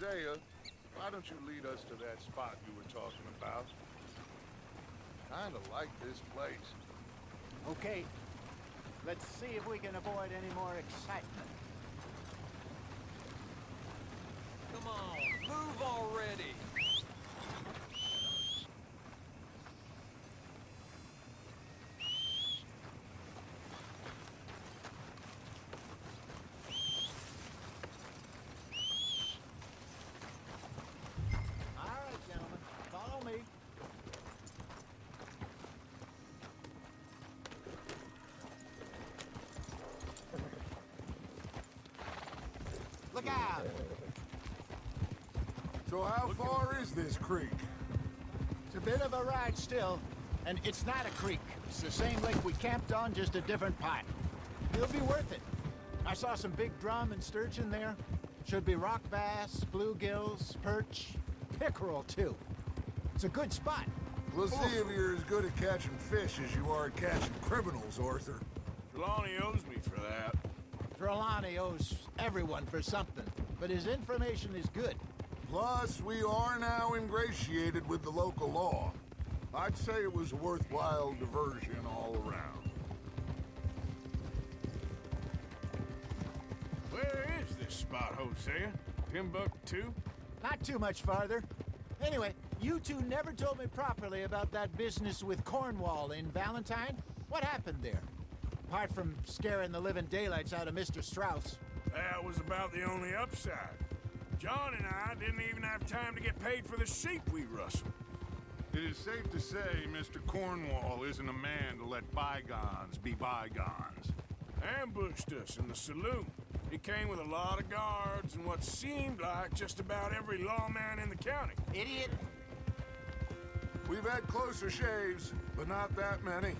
Hosea, why don't you lead us to that spot you were talking about? Kinda like this place. Okay, let's see if we can avoid any more excitement. Come on, move already! All right, gentlemen, follow me. Look out! So how far is this creek? It's a bit of a ride still, and it's not a creek. It's the same lake we camped on, just a different part. It'll be worth it. I saw some big drum and sturgeon there. Should be rock bass, bluegills, perch, pickerel too. It's a good spot. We'll see if you're as good at catching fish as you are at catching criminals, Arthur. Trelawney owes me for that. Trelawney owes everyone for something, but his information is good. Plus, we are now ingratiated with the local law. I'd say it was a worthwhile diversion all around. Where is this spot, Hosea? Timbuktu? Not too much farther. Anyway, you two never told me properly about that business with Cornwall in Valentine. What happened there? Apart from scaring the living daylights out of Mr. Strauss. That was about the only upside. John and I didn't even have time to get paid for the sheep we rustled. It is safe to say Mr. Cornwall isn't a man to let bygones be bygones. Ambushed us in the saloon. He came with a lot of guards and what seemed like just about every lawman in the county. Idiot! We've had closer shaves, but not that many.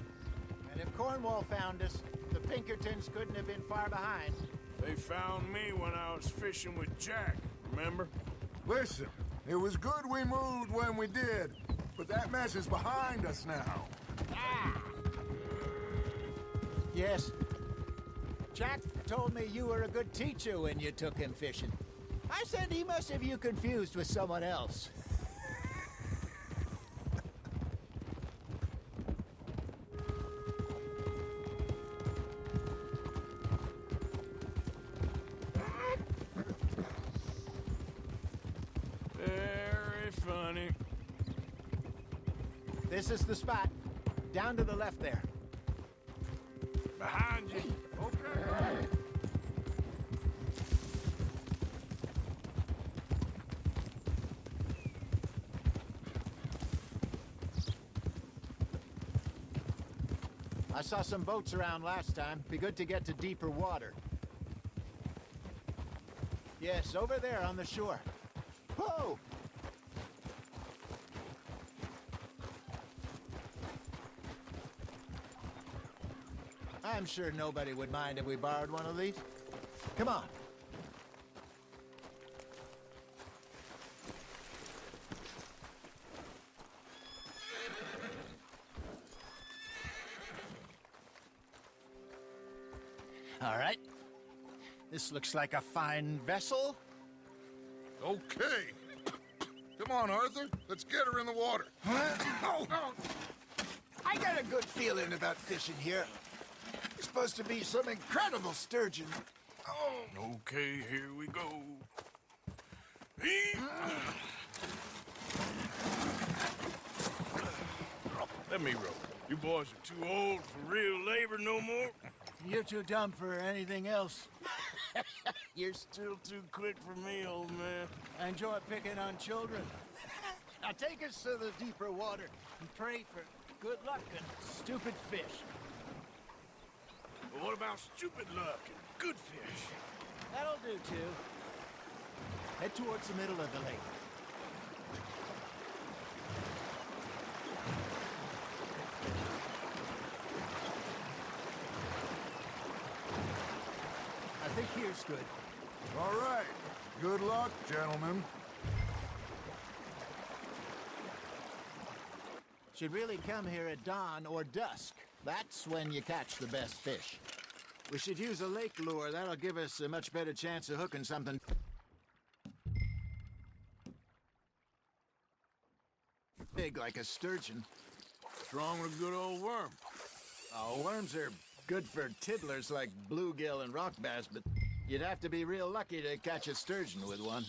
And if Cornwall found us, the Pinkertons couldn't have been far behind. They found me when I was fishing with Jack, remember? Listen, it was good we moved when we did, but that mess is behind us now. Ah! Yes. Jack told me you were a good teacher when you took him fishing. I said he must have you confused with someone else. Very funny. This is the spot. Down to the left there. Behind you. Okay. I saw some boats around last time. Be good to get to deeper water. Yes, over there on the shore. Whoa! I'm sure nobody would mind if we borrowed one of these. Come on. All right. This looks like a fine vessel. Okay. Come on, Arthur. Let's get her in the water. Oh. I got a good feeling about fishing here. It's supposed to be some incredible sturgeon. Oh. Okay, here we go. Let me row. You boys are too old for real labor no more. You're too dumb for anything else. You're still too quick for me, old man. I enjoy picking on children. Now take us to the deeper water and pray for good luck and stupid fish. But what about stupid luck and good fish? That'll do, too. Head towards the middle of the lake. I think here's good. All right. Good luck, gentlemen. Should really come here at dawn or dusk. That's when you catch the best fish. We should use a lake lure. That'll give us a much better chance of hooking something. big like a sturgeon. What's wrong with a good old worm? Oh, worms are good for tiddlers like bluegill and rock bass, but you'd have to be real lucky to catch a sturgeon with one.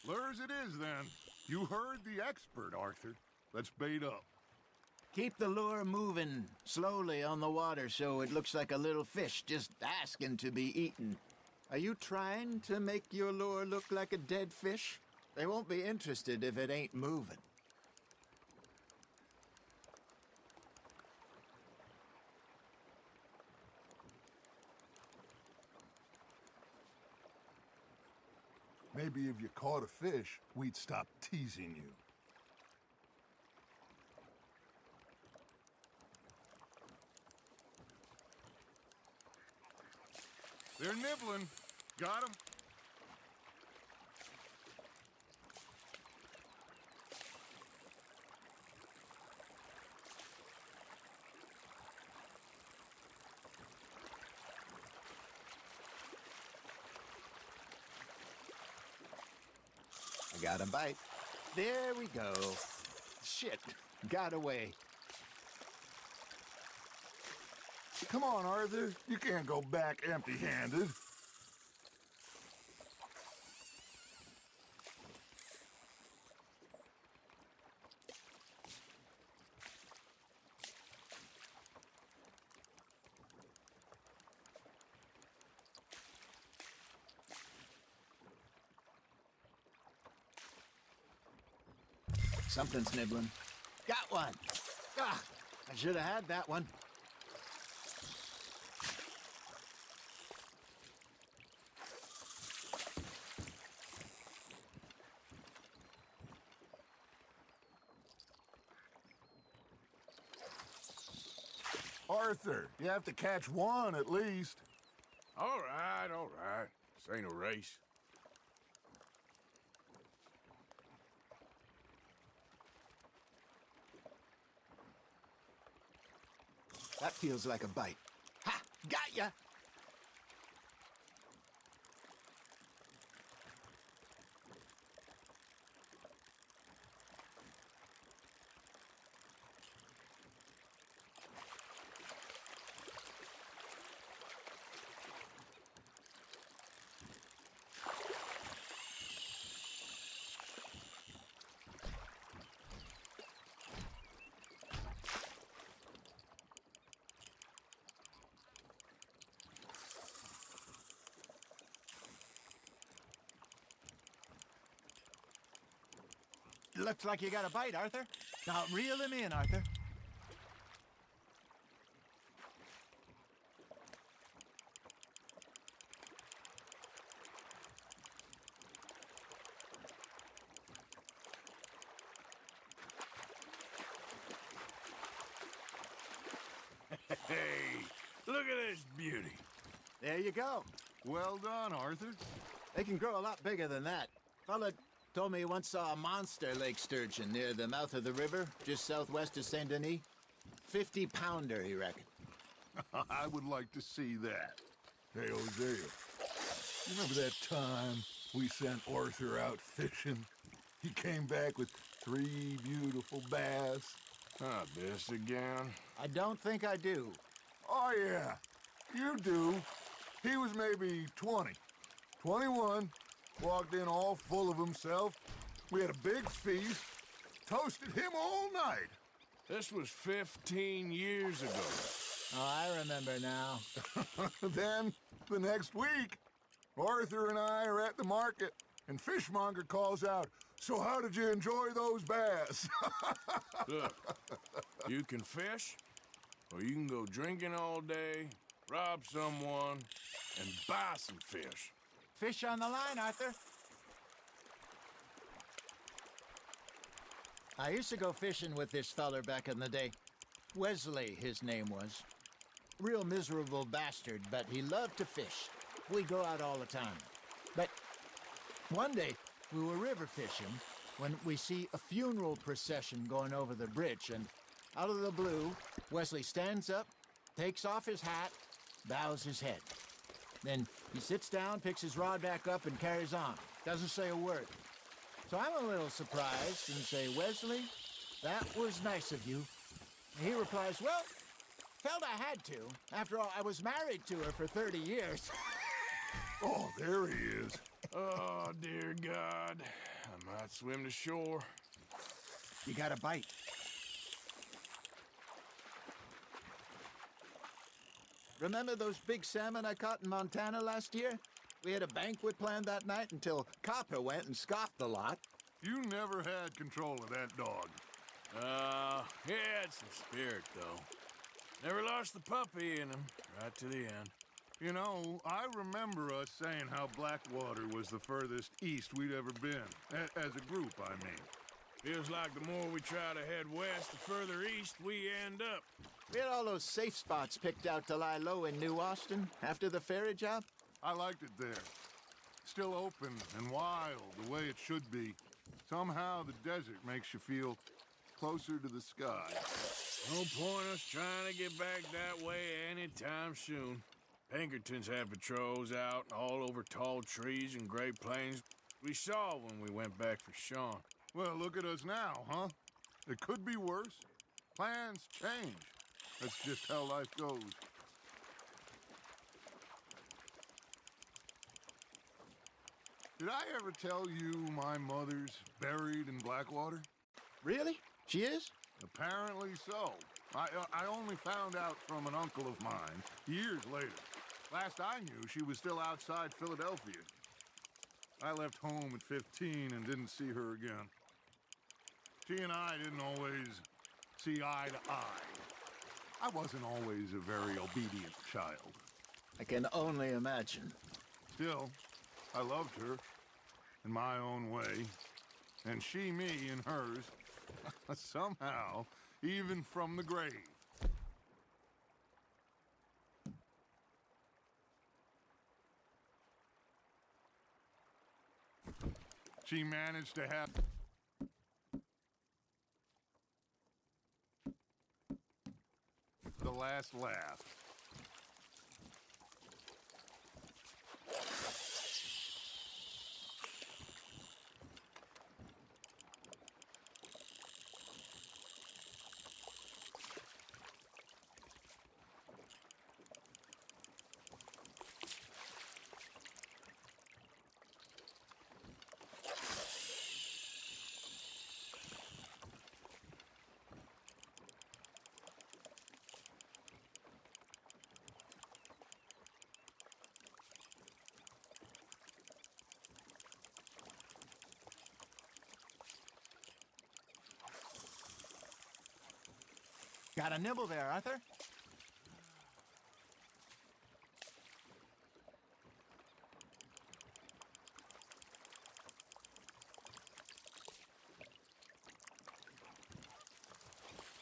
Lure as it is, then. You heard the expert, Arthur. Let's bait up. Keep the lure moving slowly on the water so it looks like a little fish just asking to be eaten. Are you trying to make your lure look like a dead fish? They won't be interested if it ain't moving. Maybe if you caught a fish, we'd stop teasing you. They're nibbling. Got 'em. I got a bite. There we go. Shit, got away. Come on, Arthur. You can't go back empty-handed. Something's nibbling. Got one. Ah, I should have had that one. Arthur, you have to catch one at least. All right, all right. This ain't a race. That feels like a bite. Ha! Got ya! Looks like you got a bite, Arthur. Now reel him in, Arthur. Hey, look at this beauty. There you go. Well done, Arthur. They can grow a lot bigger than that. Fella told me he once saw a monster lake sturgeon near the mouth of the river, just southwest of Saint Denis. 50-pounder, he reckoned. I would like to see that. Hey, Hosea, you remember that time we sent Arthur out fishing? He came back with 3 beautiful bass. Not this again. I don't think I do. Oh, yeah, you do. He was maybe 20, 21, walked in all full of himself. We had a big feast, toasted him all night. This was 15 years ago. Oh, I remember now. Then, the next week, Arthur and I are at the market, and Fishmonger calls out, "So how did you enjoy those bass?" Look, you can fish, or you can go drinking all day, rob someone, and buy some fish. Fish on the line, Arthur. I used to go fishing with this feller back in the day. Wesley, his name was. Real miserable bastard, but he loved to fish. We'd go out all the time. But one day, we were river fishing when we see a funeral procession going over the bridge, and out of the blue, Wesley stands up, takes off his hat, bows his head. Then he sits down, picks his rod back up, and carries on. Doesn't say a word. So I'm a little surprised and say, "Wesley, That was nice of you. He replies, well, felt I had to. After all, I was married to her for 30 years. Oh, there he is. Oh, dear God. I might swim to shore. You got a bite. Remember those big salmon I caught in Montana last year? We had a banquet planned that night until Copper went and scoffed the lot. You never had control of that dog. He had some spirit, though. Never lost the puppy in him, right to the end. You know, I remember us saying how Blackwater was the furthest east we'd ever been. As a group, I mean. Feels like the more we try to head west, the further east we end up. We had all those safe spots picked out to lie low in New Austin after the ferry job. I liked it there. Still open and wild, the way it should be. Somehow the desert makes you feel closer to the sky. No point us trying to get back that way anytime soon. Pinkertons had patrols out all over tall trees and Great Plains. We saw when we went back for Sean. Well, look at us now, huh? It could be worse. Plans change. That's just how life goes. Did I ever tell you my mother's buried in Blackwater? Really? She is? Apparently so. I only found out from an uncle of mine years later. Last I knew, she was still outside Philadelphia. I left home at 15 and didn't see her again. She and I didn't always see eye to eye. I wasn't always a very obedient child. I can only imagine. Still, I loved her in my own way, and she me in hers, somehow, even from the grave. She managed to have the last laugh. Got a nibble there, Arthur?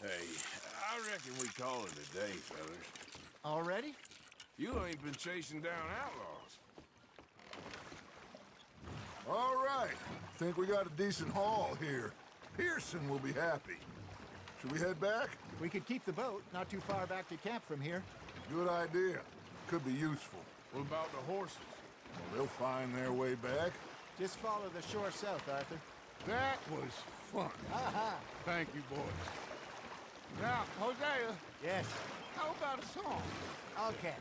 Hey, I reckon we call it a day, fellas. Already? You ain't been chasing down outlaws. All right. Think we got a decent haul here. Pearson will be happy. Should we head back? We could keep the boat not too far back to camp from here. Good idea. Could be useful. What about the horses? Well, they'll find their way back. Just follow the shore south, Arthur. That was fun. Aha! Thank you, boys. Now, Hosea, Yes. how about a song? Okay.